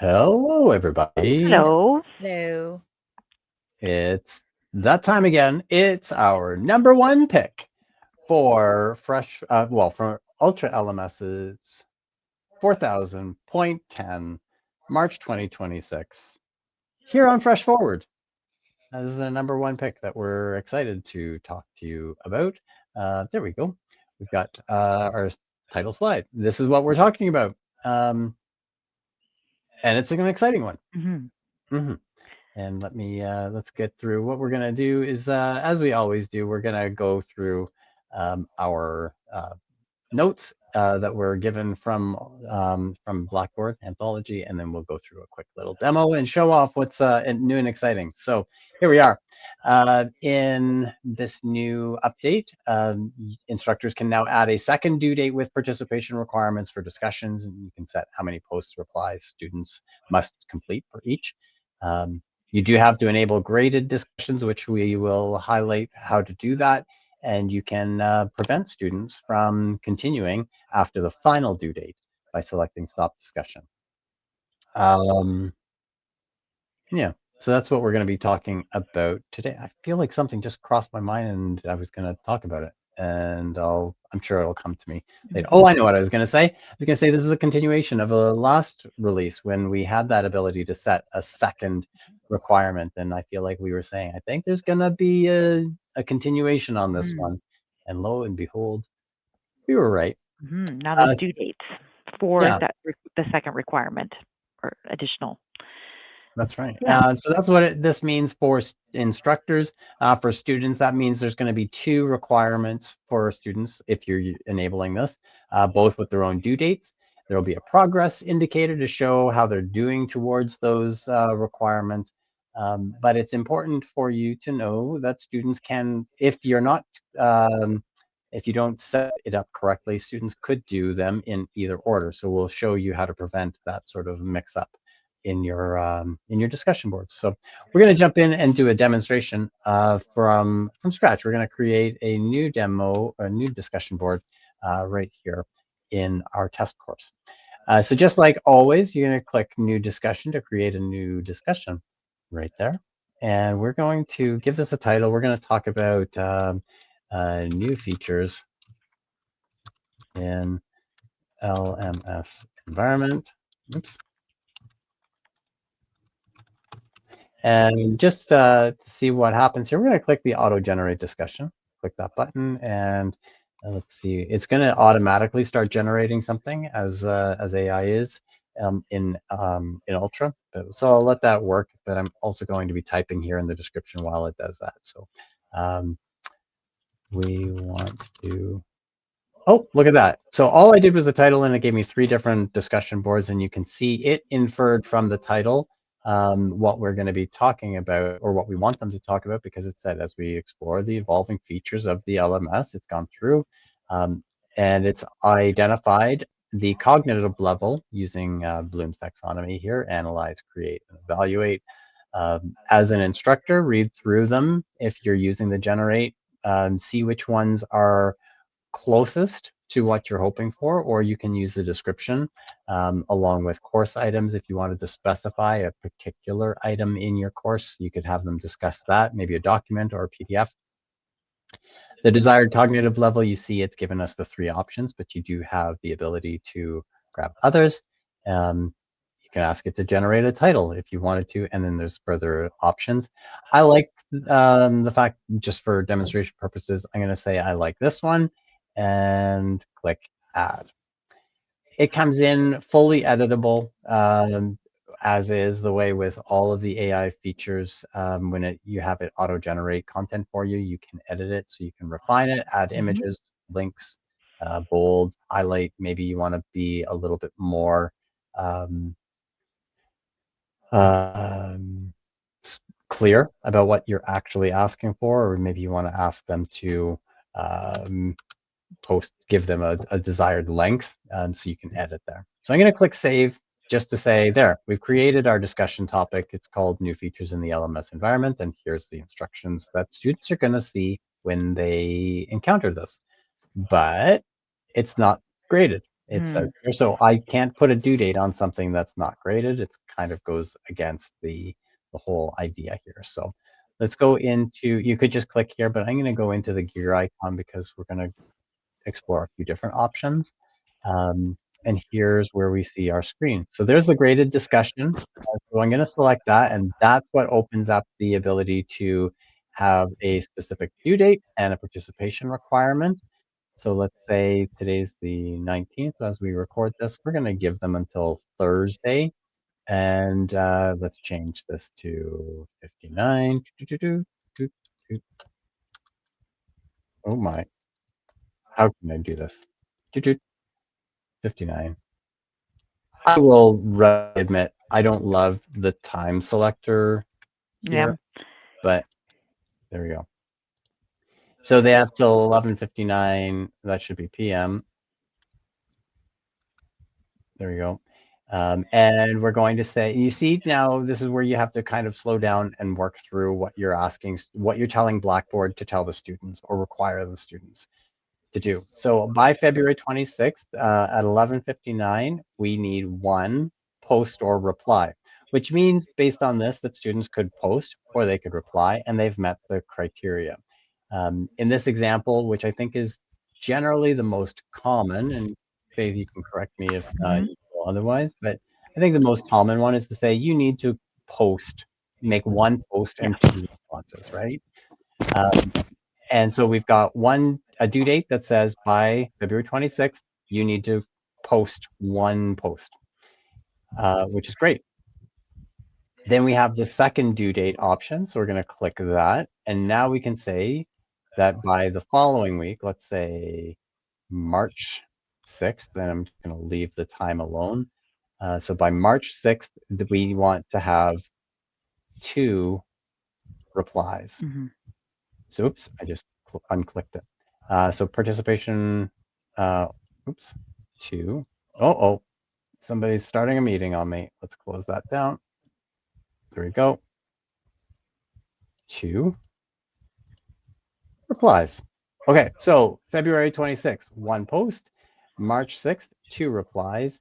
Hello, everybody. Hello. Hello. It's that time again. It's our number one pick for for Ultra LMS's 4000.10 March 2026 here on Fresh Forward. This is a number one pick that we're excited to talk to you about. There we go. We've got our title slide. This is what we're talking about. And it's an exciting one. hmm Mhm. And let's get through. What we're gonna do is, as we always do, we're gonna go through our notes that were given from Blackboard Anthology, and then we'll go through a quick little demo and show off what's new and exciting. So here we are. In this new update, instructors can now add a second due date with participation requirements for discussions, and you can set how many post replies students must complete for each. You do have to enable graded discussions, which we will highlight how to do that, and you can prevent students from continuing after the final due date by selecting stop discussion. Um, yeah, so that's what we're going to be talking about today. I feel like something just crossed my mind and I was going to talk about it, and I'm sure it'll come to me later. Oh, I know what I was going to say. I was going to say this is a continuation of a last release when we had that ability to set a second requirement, and I feel like we were saying, I think there's going to be a continuation on this one, and lo and behold, we were right. Now there's Uh, due dates for yeah, the second requirement or additional. that's right. Yeah. So that's what this means for instructors. For students, that means there's going to be two requirements for students if you're enabling this, both with their own due dates. There will be a progress indicator to show how they're doing towards those requirements. But it's important for you to know that students can, if you're not, if you don't set it up correctly, students could do them in either order. So we'll show you how to prevent that sort of mix up in your discussion boards. So we're going to jump in and do a demonstration from scratch. We're going to create a new demo, a new discussion board right here in our test course. So just like always, you're going to click new discussion to create a new discussion right there. And we're going to give this a title. We're going to talk about new features in LMS environment. Oops. And just to see what happens here, we're going to click the auto generate discussion. Click that button, and let's see. It's going to automatically start generating something as AI is in Ultra. So I'll let that work, but I'm also going to be typing here in the description while it does that. So um, we want to. Oh, look at that. So all I did was the title, and it gave me 3 different discussion boards, and you can see it inferred from the title what we're going to be talking about, or what we want them to talk about, because it said as we explore the evolving features of the LMS, it's gone through um, and it's identified the cognitive level using Bloom's taxonomy here: analyze, create, and evaluate. As an instructor, read through them if you're using the generate, see which ones are closest to what you're hoping for, or you can use the description along with course items. If you wanted to specify a particular item in your course, you could have them discuss that, maybe a document or a PDF. The desired cognitive level, you see it's given us the 3 options, but you do have the ability to grab others. You can ask it to generate a title if you wanted to, and then there's further options. I like the fact, just for demonstration purposes, I'm going to say I like this one, and click add. It comes in fully editable, as is the way with all of the AI features. When you have it auto generate content for you, you can edit it, so you can refine it, add hmm images, links, bold, highlight. Maybe you want to be a little bit more um, um, clear about what you're actually asking for, or maybe you want to ask them to um, give them a desired length, so you can edit there. So I'm going to click save just to say, there, we've created our discussion topic. It's called new features in the LMS environment, and here's the instructions that students are going to see when they encounter this. But it's not graded. it says here. So I can't put a due date on something that's not graded. It's kind of goes against the whole idea here. So let's go into, you could just click here, but I'm going to go into the gear icon because we're going to explore a few different options. And here's where we see our screen. So there's the graded discussion. So I'm going to select that, and that's what opens up the ability to have a specific due date and a participation requirement. So let's say today's the 19th as we record this. We're going to give them until Thursday. And let's change this to 59. Oh my. How can I do this? 59. I will admit I don't love the time selector here, but there we go. So they have till 11:59. That should be PM. There we go. And we're going to say, you see now, this is where you have to kind of slow down and work through what you're asking, what you're telling Blackboard to tell the students or require the students to do. So by February 26th at 11:59, we need one post or reply, which means based on this that students could post or they could reply, and they've met the criteria. In this example, which I think is generally the most common, and Faith, you can correct me if you feel otherwise, but I think the most common one is to say you need to post, make one post and two responses, right? And so we've got a due date that says by February 26th, you need to post one post, which is great. Then we have the second due date option. So we're going to click that. And now we can say that by the following week, let's say March 6th, then I'm going to leave the time alone. So by March 6th, we want to have 2 replies. So oops, I just unclicked it. So participation, oops, 2. Oh, somebody's starting a meeting on me. Let's close that down. There we go. 2 replies. Okay, so February 26th, 1 post. March 6th, 2 replies.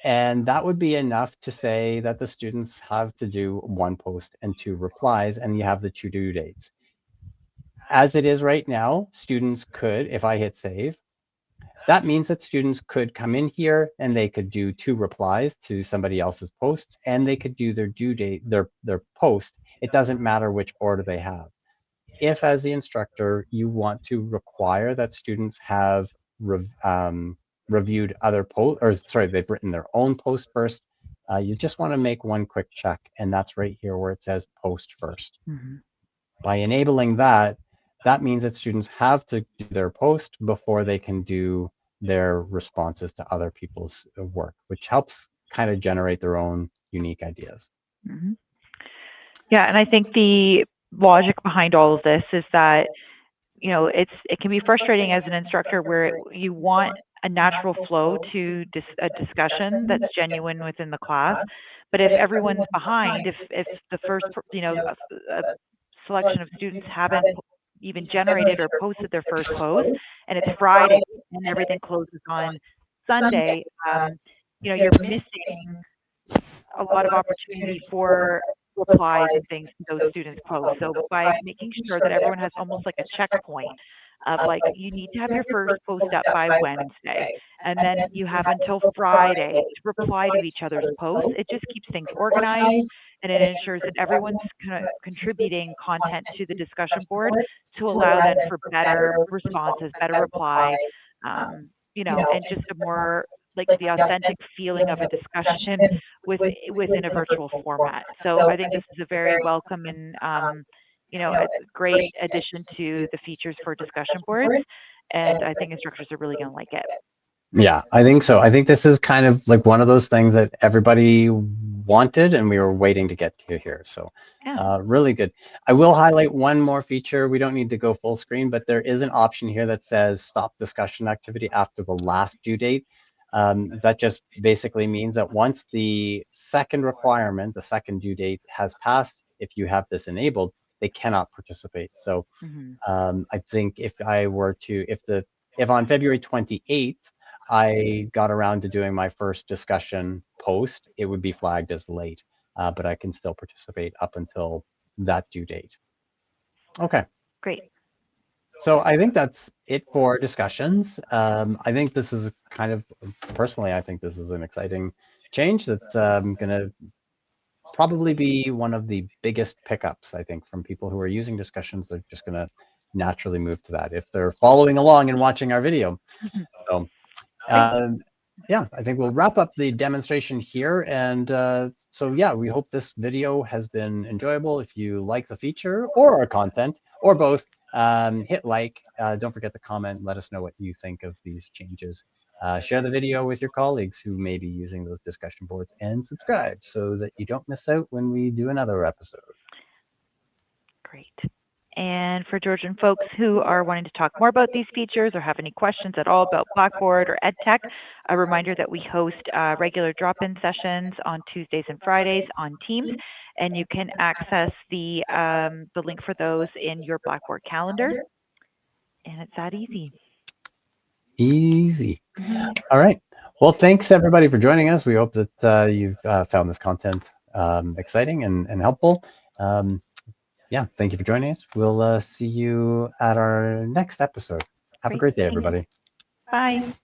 And that would be enough to say that the students have to do 1 post and 2 replies, and you have the 2 due dates. As it is right now, students could, if I hit save, that means that students could come in here and they could do 2 replies to somebody else's posts, and they could do their due date, their post. It doesn't matter which order they have. If, as the instructor, you want to require that students have reviewed other posts, or sorry, they've written their own post first, you just want to make one quick check, and that's right here where it says post first. By enabling that, that means that students have to do their post before they can do their responses to other people's work, which helps kind of generate their own unique ideas. Yeah, and I think the logic behind all of this is that, you know, it can be frustrating as an instructor where you want a natural flow to a discussion that's genuine within the class. But if everyone's behind, if the first, you know, a selection of students haven't even generated or posted their first post, and it's Friday and everything closes on Sunday, you know, you're missing a lot of opportunity for replies and things to those students' posts. So by making sure that everyone has almost like a checkpoint of like, you need to have your first post up by Wednesday, and then you have until Friday to reply to each other's posts. It just keeps things organized, and it ensures that everyone's kind of contributing content to the discussion board to allow then for better responses, better reply, you know, and just a more like the authentic feeling of a discussion within a virtual format. So I think this is a very welcome and you know, a great addition to the features for discussion boards. And I think instructors are really going to like it. Yeah, I think so. I think this is kind of like one of those things that everybody wanted and we were waiting to get to here. So really good. I will highlight one more feature. We don't need to go full screen, but there is an option here that says stop discussion activity after the last due date. That just basically means that once the second requirement, the second due date has passed, if you have this enabled, they cannot participate. So I think if I were to, if on February 28th, I got around to doing my first discussion post, it would be flagged as late, but I can still participate up until that due date. Okay. Great. So I think that's it for discussions. I think this is kind of, personally, I think this is an exciting change that's going to probably be one of the biggest pickups, I think, from people who are using discussions. They're just going to naturally move to that if they're following along and watching our video. So yeah, I think we'll wrap up the demonstration here. And so yeah, we hope this video has been enjoyable. If you like the feature or our content or both, hit like. Don't forget to comment. Let us know what you think of these changes. Share the video with your colleagues who may be using those discussion boards, and subscribe so that you don't miss out when we do another episode. Great. And for Georgian folks who are wanting to talk more about these features or have any questions at all about Blackboard or EdTech, a reminder that we host regular drop-in sessions on Tuesdays and Fridays on Teams, and you can access the link for those in your Blackboard calendar. And it's that easy. Easy. All right. Well, thanks everybody for joining us. We hope that you've found this content exciting and helpful. Yeah, thank you for joining us. We'll see you at our next episode. Have a great day, everybody. Bye.